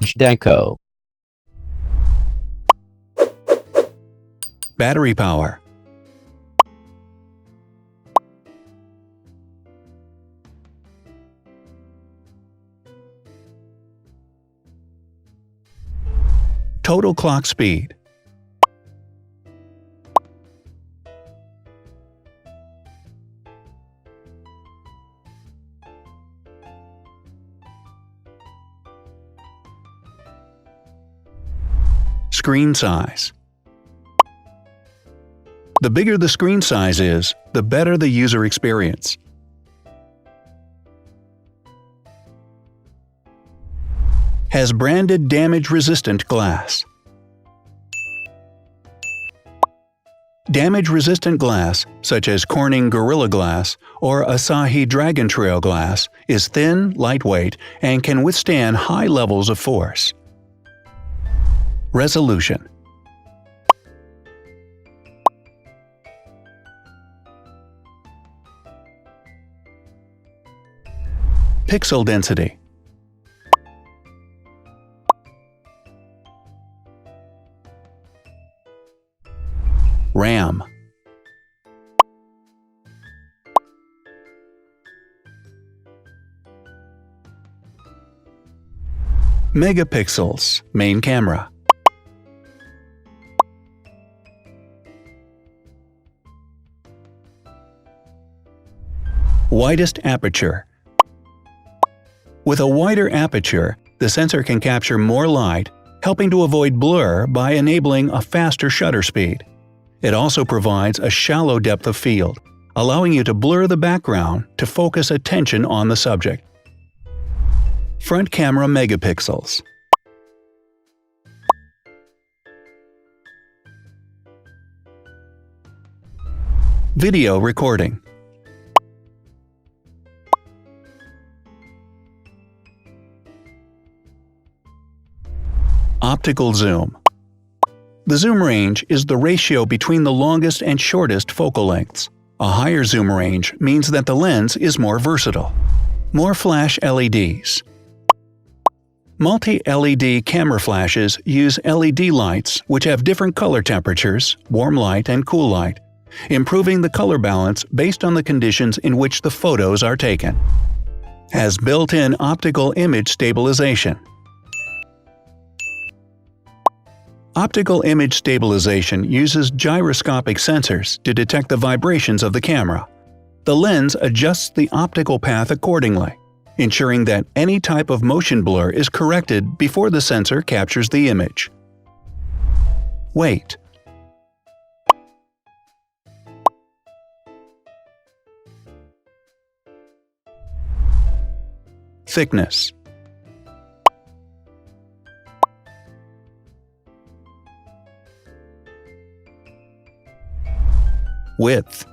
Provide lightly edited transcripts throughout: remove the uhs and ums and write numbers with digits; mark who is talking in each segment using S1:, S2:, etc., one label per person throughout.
S1: Zhdanko.
S2: Battery power. Total clock speed. Screen size. The bigger the screen size is, the better the user experience. Has branded damage-resistant glass. Damage-resistant glass, such as Corning Gorilla Glass or Asahi Dragon Trail glass, is thin, lightweight, and can withstand high levels of force. Resolution. Pixel density. RAM. Megapixels, main camera. Widest aperture. With a wider aperture, the sensor can capture more light, helping to avoid blur by enabling a faster shutter speed. It also provides a shallow depth of field, allowing you to blur the background to focus attention on the subject. Front camera megapixels. Video recording. Optical zoom. The zoom range is the ratio between the longest and shortest focal lengths. A higher zoom range means that the lens is more versatile. More flash LEDs. Multi-LED camera flashes use LED lights which have different color temperatures, warm light and cool light, improving the color balance based on the conditions in which the photos are taken. Has built-in optical image stabilization. Optical image stabilization uses gyroscopic sensors to detect the vibrations of the camera. The lens adjusts the optical path accordingly, ensuring that any type of motion blur is corrected before the sensor captures the image. Weight. Thickness. Width.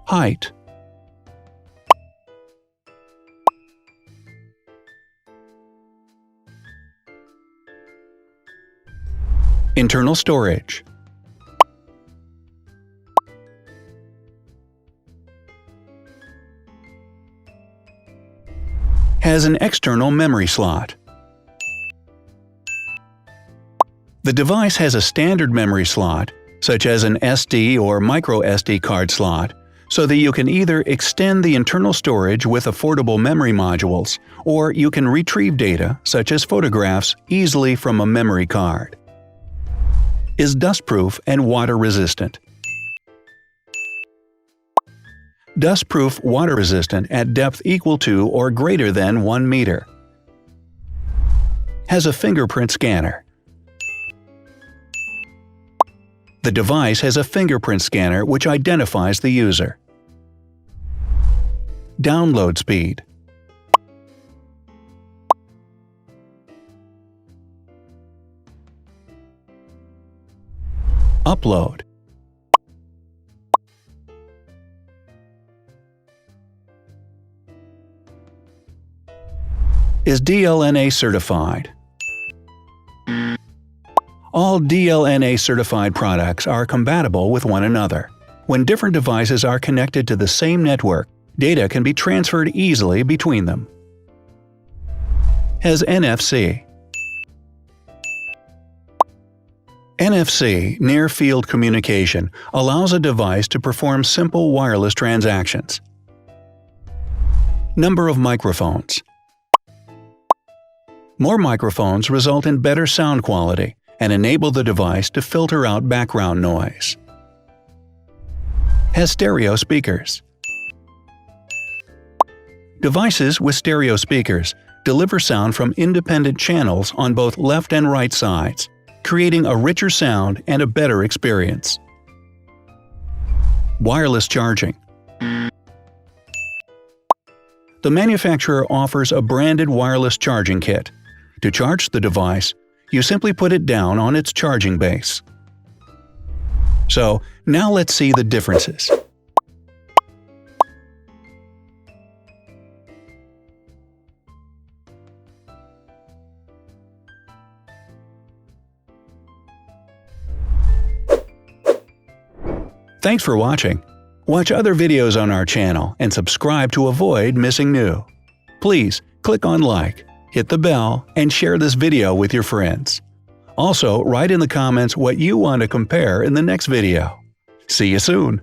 S2: Height. Internal storage. Has an external memory slot. The device has a standard memory slot, such as an SD or micro SD card slot, so that you can either extend the internal storage with affordable memory modules, or you can retrieve data, such as photographs, easily from a memory card. Is dustproof and water-resistant. Dustproof water-resistant at depth equal to or greater than 1 meter. Has a fingerprint scanner. The device has a fingerprint scanner which identifies the user. Download speed. Upload. Is DLNA certified. All DLNA certified products are compatible with one another. When different devices are connected to the same network, data can be transferred easily between them. Has NFC. NFC, near-field communication, allows a device to perform simple wireless transactions. Number of microphones. More microphones result in better sound quality and enable the device to filter out background noise. Has stereo speakers. Devices with stereo speakers deliver sound from independent channels on both left and right sides, creating a richer sound and a better experience. Wireless charging. The manufacturer offers a branded wireless charging kit. To charge the device, you simply put it down on its charging base. So, now let's see the differences. Thanks for watching. Watch other videos on our channel and subscribe to avoid missing new. Please click on like, hit the bell, and share this video with your friends. Also, write in the comments what you want to compare in the next video. See you soon!